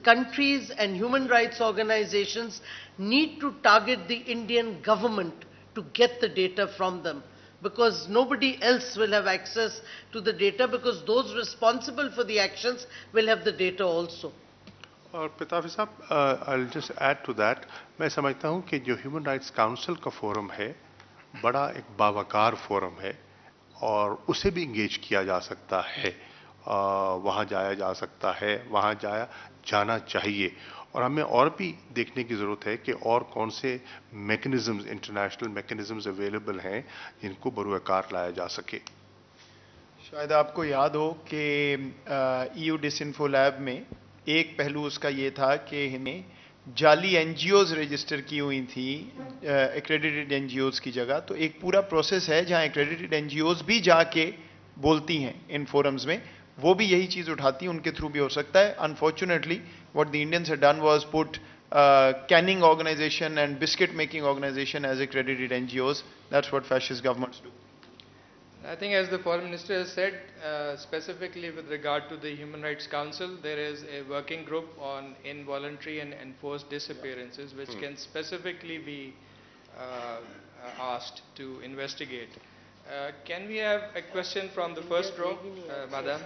countries and human rights organizations need to target the Indian government to get the data from them, because nobody else will have access to the data, because those responsible for the actions will have the data also. और पिताफी साहब, I'll just add to that, मैं समझता हूँ कि जो human rights council का forum है, बड़ा एक बावकार फोरम है, और उसे भी इंगेज किया जा सकता है, वहाँ जाया जा सकता है, वहाँ जाना चाहिए, और हमें और भी देखने की ज़रूरत है कि और कौन से मैकेनिज़म्स, इंटरनेशनल मैकेनिज़म्स अवेलेबल हैं जिनको बरूआकार लाया जा सके. शायद आपको याद हो कि EU डिसइंफो लैब में एक पहलू उसका ये था कि इन्हें जाली एनजीओज रजिस्टर की हुई थी एक्रेडिटेड एनजीओज की जगह. तो एक पूरा प्रोसेस है जहां एक्रेडिटेड एनजीओज भी जाके बोलती हैं इन फोरम्स में, वो भी यही चीज उठाती हैं, उनके थ्रू भी हो सकता है. Unfortunately what the Indians had done was put canning organization and biscuit making organization as accredited NGOs. That's what fascist governments do. I think, as the Foreign Minister has said, specifically with regard to the Human Rights Council, there is a working group on involuntary and enforced disappearances, which can specifically be asked to investigate. Can we have a question from the first row, Madam?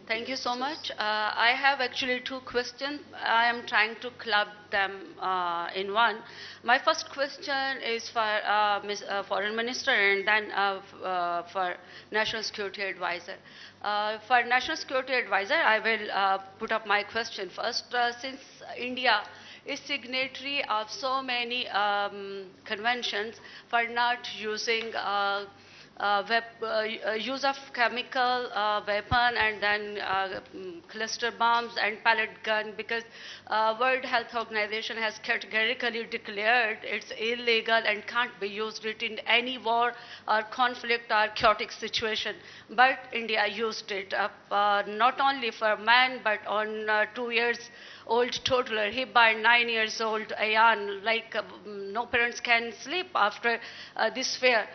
Thank you so much. I have actually two questions. I am trying to club them in one. My first question is for Foreign Minister, and then for National Security Advisor. For National Security Advisor, I will put up my question first. Since India is signatory of so many conventions for not using use of chemical weapon and then cluster bombs and pellet gun, because World Health Organization has categorically declared it's illegal and can't be used it in any war or conflict or chaotic situation. But India used it not only for men but on 2 years old toddler, hit by 9 years old Ayan, like no parents can sleep after this fear.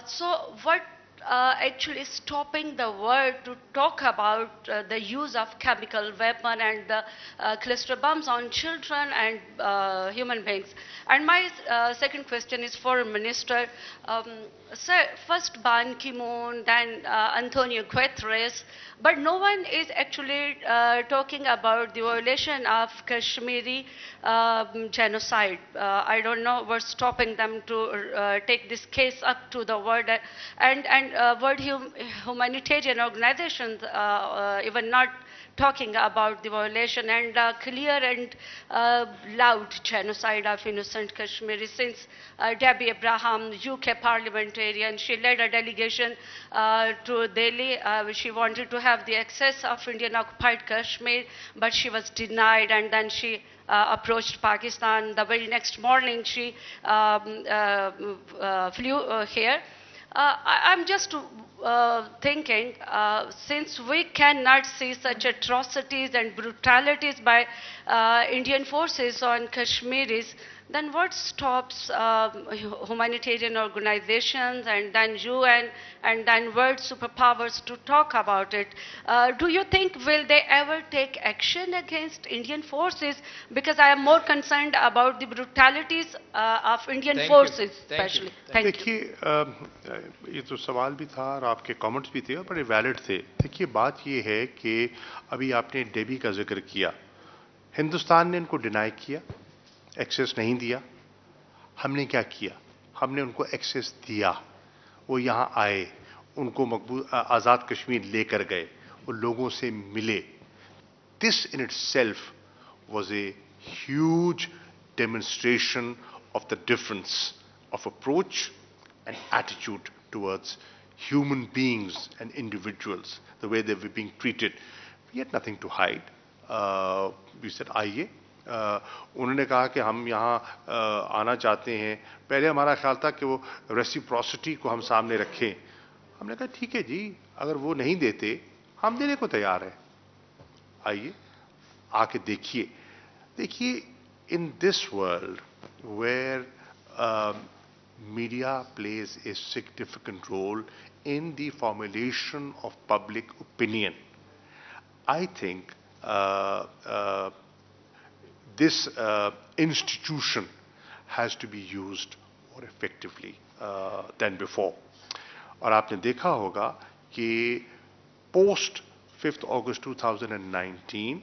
So what actually stopping the world to talk about the use of chemical weapon and the cluster bombs on children and human beings? And my second question is for Minister. Sir, first Ban Ki-moon, then Antonio Guterres, but no one is actually talking about the violation of Kashmiri genocide. I don't know what's stopping them to take this case up to the world. And world humanitarian organizations even not talking about the violation and clear and loud genocide of innocent Kashmiris. Since Debbie Abraham, UK parliamentarian, she led a delegation to Delhi. She wanted to have the access of Indian occupied Kashmir, but she was denied, and then she approached Pakistan. The very next morning, she flew here. I'm just thinking, since we cannot see such atrocities and brutalities by Indian forces on Kashmiris, then what stops humanitarian organizations and then UN and then world superpowers to talk about it? Do you think will they ever take action against Indian forces? Because I am more concerned about the brutalities of Indian forces, especially. Thank you. देखिए ये तो सवाल भी था और आपके comments भी थे और बड़े वैलिड थे. देखिए बात ये है कि अभी आपने डेबी का जिक्र किया. हिंदुस्तान ने इनको डिनाई किया, एक्सेस नहीं दिया. हमने क्या किया? हमने उनको एक्सेस दिया. वो यहाँ आए, उनको मकबूल आज़ाद कश्मीर लेकर गए, वो लोगों से मिले. This in itself was a huge demonstration of the difference of approach and attitude towards human beings and individuals, the way they were being treated. We had nothing to hide. We said, आइए. उन्होंने कहा कि हम यहाँ आना चाहते हैं. पहले हमारा ख्याल था कि वो रेसिप्रोसिटी को हम सामने रखें. हमने कहा ठीक है जी, अगर वो नहीं देते हम देने को तैयार हैं. आइए, आके देखिए. देखिए, in this world where media plays a significant role in the formulation of public opinion, I think this institution has to be used more effectively than before. और आपने देखा होगा कि post 5th August 2019,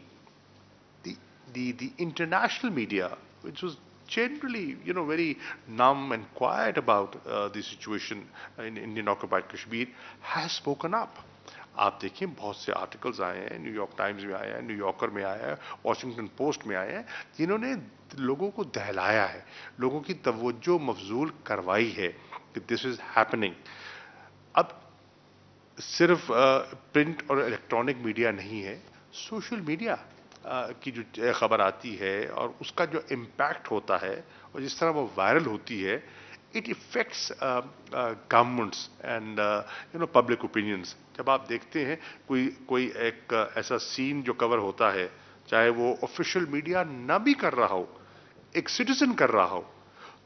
the international media, which was generally, very numb and quiet about the situation in Indian occupied Kashmir, has spoken up. आप देखिए बहुत से articles आए हैं, न्यूयॉर्क टाइम्स में आए हैं, न्यूयॉर्कर में आया है, वॉशिंगटन पोस्ट में आए हैं, जिन्होंने लोगों को दहलाया है, लोगों की तवज्जो मफजूल करवाई है कि दिस इज हैपनिंग. अब सिर्फ प्रिंट और इलेक्ट्रॉनिक मीडिया नहीं है, सोशल मीडिया की जो खबर आती है और उसका जो इम्पैक्ट होता है और जिस तरह वो वायरल होती है, it effects governments and public opinions. जब आप देखते हैं कोई एक ऐसा सीन जो कवर होता है, चाहे वो ऑफिशियल मीडिया ना भी कर रहा हो, एक सिटीजन कर रहा हो,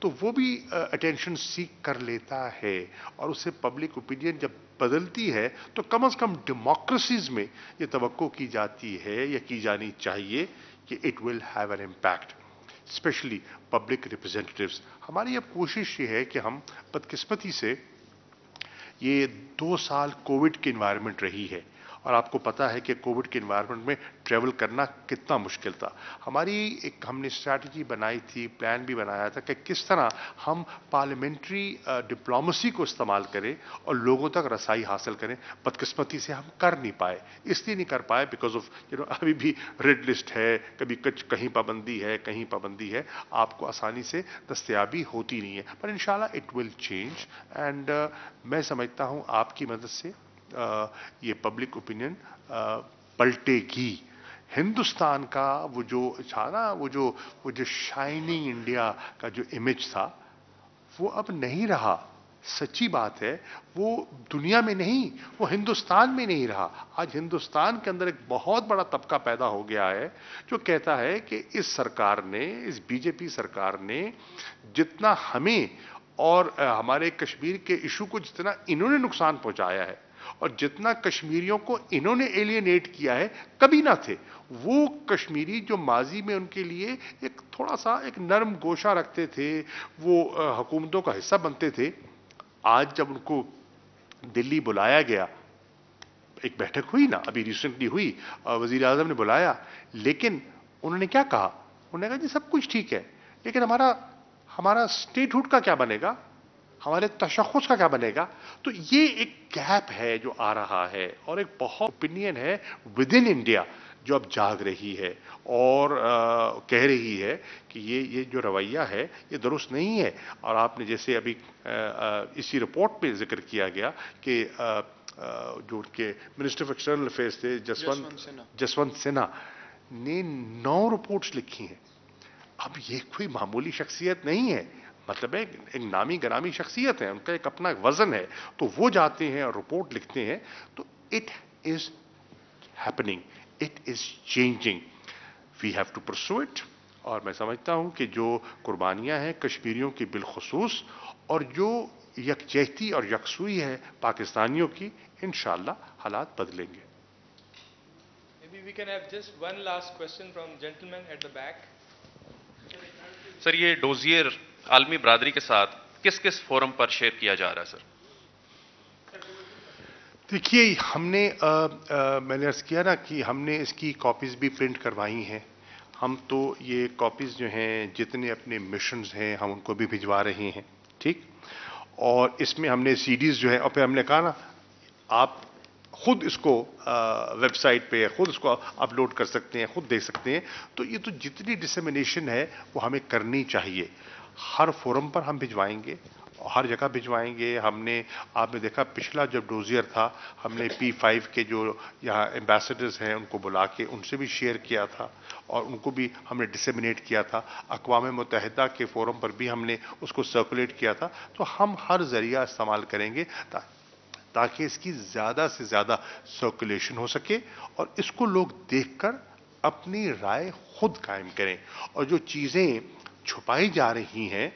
तो वो भी अटेंशन सीक कर लेता है. और उससे पब्लिक ओपिनियन जब बदलती है तो कम से कम डेमोक्रेसीज में ये तवक्को की जाती है या की जानी चाहिए कि it will have an impact, specially public representatives. हमारी अब कोशिश ये है कि हम बदकिस्मती से ये 2 साल कोविड की एनवायरनमेंट रही है और आपको पता है कि कोविड के एनवायरनमेंट में ट्रैवल करना कितना मुश्किल था. हमने स्ट्रैटेजी बनाई थी, प्लान भी बनाया था कि किस तरह हम पार्लियामेंट्री डिप्लोमेसी को इस्तेमाल करें और लोगों तक रसाई हासिल करें. बदकिस्मती से हम कर नहीं पाए. इसलिए नहीं कर पाए बिकॉज ऑफ अभी भी रेड लिस्ट है, कभी कहीं पाबंदी है, कहीं पाबंदी है, आपको आसानी से दस्तयाबी होती नहीं है. पर इंशाल्लाह इट विल चेंज एंड मैं समझता हूँ आपकी मदद से ये पब्लिक ओपिनियन पलटेगी. हिंदुस्तान का वो जो था ना, वो जो शाइनिंग इंडिया का जो इमेज था, वो अब नहीं रहा. सच्ची बात है, वो दुनिया में नहीं, वो हिंदुस्तान में नहीं रहा. आज हिंदुस्तान के अंदर एक बहुत बड़ा तबका पैदा हो गया है जो कहता है कि इस सरकार ने, इस बीजेपी सरकार ने जितना हमें और हमारे कश्मीर के इशू को जितना इन्होंने नुकसान पहुंचाया है और जितना कश्मीरियों को इन्होंने एलियनेट किया है, कभी ना थे. वो कश्मीरी जो माजी में उनके लिए एक थोड़ा सा एक नरम गोशा रखते थे, वो हुकूमतों का हिस्सा बनते थे, आज जब उनको दिल्ली बुलाया गया, एक बैठक हुई ना, अभी रिसेंटली हुई, वजीर आजम ने बुलाया, लेकिन उन्होंने क्या कहा? उन्होंने कहा जी सब कुछ ठीक है, लेकिन हमारा स्टेटहुड का क्या बनेगा? ہمارے تشخص کا کیا بنے گا؟ تو یہ ایک گیپ ہے جو آ رہا ہے، اور ایک بہت اوپینین ہے ود ان انڈیا جو اب جاگ رہی ہے اور کہہ رہی ہے کہ یہ جو رویہ ہے یہ درست نہیں ہے. اور آپ نے جیسے ابھی اسی رپورٹ میں ذکر کیا گیا کہ جو ان کے منسٹر آف ایکسٹرنل افیئرس تھے جسونت سنہا نے 9 رپورٹس لکھی ہیں. اب یہ کوئی معمولی شخصیت نہیں ہے، مطلب ہے ایک نامی گرامی شخصیت ہے، ان کا ایک اپنا وزن ہے. تو وہ جاتے ہیں اور رپورٹ لکھتے ہیں. تو it is happening, it is changing, we have to pursue it. اور میں سمجھتا ہوں کہ جو قربانیاں ہیں کشمیریوں کی بالخصوص، اور جو یکجہتی اور یکسوئی ہے پاکستانیوں کی، انشاءاللہ حالات بدلیں گے. Maybe we can have just one last question from gentleman at the back. سر یہ ڈوزیئر عالمی برادری کے ساتھ کس کس فورم پر شیئر کیا جا رہا ہے سر؟ دیکھیے ہم نے میں نے عرض کیا نا کہ ہم نے اس کی کاپیز بھی پرنٹ کروائی ہیں. ہم تو یہ کاپیز جو ہیں جتنے اپنے مشنز ہیں ہم ان کو بھی بھجوا رہے ہیں، ٹھیک. اور اس میں ہم نے سی ڈیز جو ہیں، اور پھر ہم نے کہا نا آپ خود اس کو ویب سائٹ پہ خود اس کو اپلوڈ کر سکتے ہیں، خود دیکھ سکتے ہیں. تو یہ تو جتنی ڈسیمینیشن ہے وہ ہمیں کرنی چاہیے. ہر فورم پر ہم بھجوائیں گے، ہر جگہ بھجوائیں گے. ہم نے آپ نے دیکھا پچھلا جب ڈوزیئر تھا ہم نے P5 کے جو یہاں ایمبیسڈرز ہیں ان کو بلا کے ان سے بھی شیئر کیا تھا، اور ان کو بھی ہم نے ڈسیمینیٹ کیا تھا. اقوام متحدہ کے فورم پر بھی ہم نے اس کو سرکولیٹ کیا تھا. تو ہم ہر ذریعہ استعمال کریں گے تاکہ اس کی زیادہ سے زیادہ سرکولیشن ہو سکے، اور اس کو لوگ دیکھ کر اپنی رائے خود قائم کریں، اور جو چیزیں چھپائی جا رہی ہیں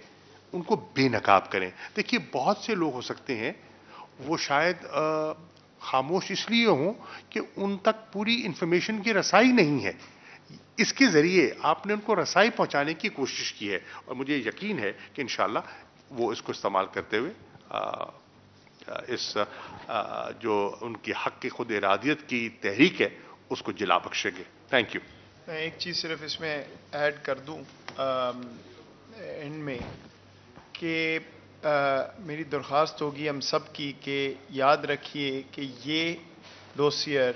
ان کو بے نقاب کریں. دیکھیے بہت سے لوگ ہو سکتے ہیں وہ شاید خاموش اس لیے ہوں کہ ان تک پوری انفارمیشن کی رسائی نہیں ہے. اس کے ذریعے آپ نے ان کو رسائی پہنچانے کی کوشش کی ہے، اور مجھے یقین ہے کہ انشاءاللہ وہ اس کو استعمال کرتے ہوئے اس جو ان کی حق کی خود ارادیت کی تحریک ہے اس کو جلا بخشیں گے. Thank you. میں ایک چیز صرف اس میں ایڈ کر دوں اینڈ میں کہ میری درخواست ہوگی ہم سب کی کہ یاد رکھیے کہ یہ ڈوسیئر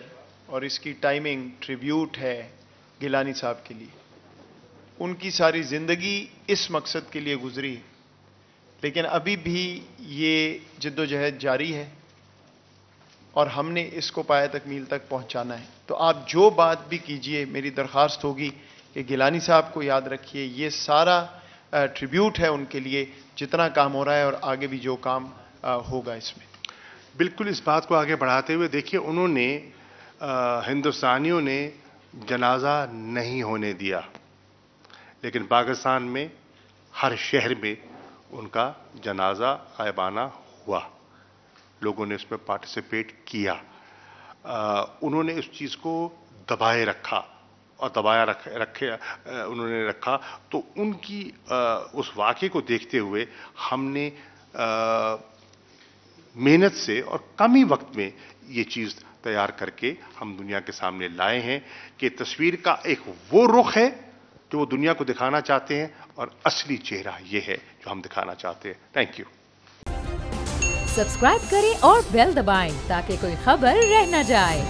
اور اس کی ٹائمنگ ٹریبیوٹ ہے گیلانی صاحب کے لیے. ان کی ساری زندگی اس مقصد کے لیے گزری، لیکن ابھی بھی یہ جد و جہد جاری ہے اور ہم نے اس کو پایہ تکمیل تک پہنچانا ہے. تو آپ جو بات بھی کیجئے میری درخواست ہوگی کہ گیلانی صاحب کو یاد رکھیے. یہ سارا ٹریبیوٹ ہے ان کے لیے، جتنا کام ہو رہا ہے اور آگے بھی جو کام ہوگا اس میں. بالکل اس بات کو آگے بڑھاتے ہوئے دیکھیے انہوں نے ہندوستانیوں نے جنازہ نہیں ہونے دیا، لیکن پاکستان میں ہر شہر میں ان کا جنازہ غائبانہ ہوا. لوگوں نے اس میں پارٹیسپیٹ کیا. انہوں نے اس چیز کو دبائے رکھا اور دبایا رکھے انہوں نے رکھا. تو ان کی اس واقعے کو دیکھتے ہوئے ہم نے محنت سے اور کم ہی وقت میں یہ چیز تیار کر کے ہم دنیا کے سامنے لائے ہیں کہ تصویر کا ایک وہ رخ ہے جو وہ دنیا کو دکھانا چاہتے ہیں، اور اصلی چہرہ یہ ہے جو ہم دکھانا چاہتے ہیں. Thank you. سبسکرائب کریں اور بیل دبائیں تاکہ کوئی خبر رہ نہ جائے.